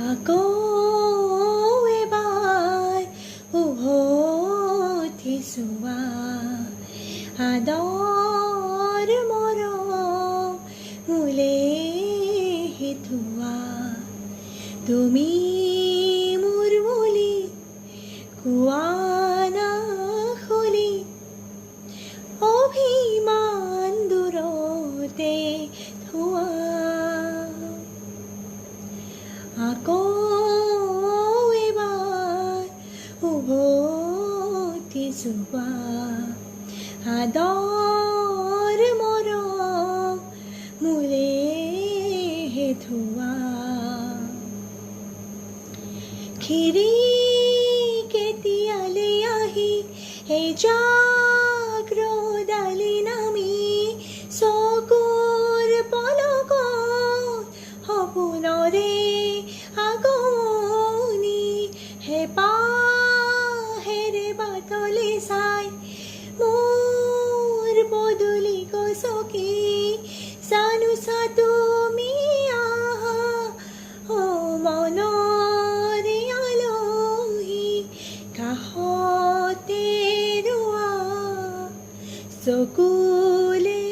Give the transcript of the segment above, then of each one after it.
আকৌ এবাৰ উভতি চোৱা আদৰ মৰম মোলেহি থোৱা তুমি মোৰ বুলি কোৱা নাখুলি অভিমান দূৰতে থোৱা আকৌ এবাৰ উভতি যোৱা আদৰ মৰম মোলেহি থোৱা খিৰিকেতিয়ালে আহি এই জাগ্ৰদালি নামি চকুৰ পলকত সপোনৰে আগমনি হেঁপাহেৰে বাটলে চাই মোৰ পদূলি গছকি জানোচা তুমি আহা অ মনৰে আলহী কাষতে ৰোৱা চকুলে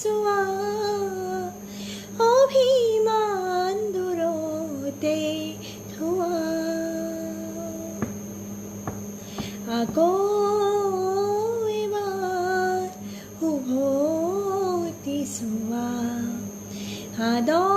চোৱা অভিমান দূৰতে থোৱা আকৌ এবাৰ উভতি চোৱা আদৰ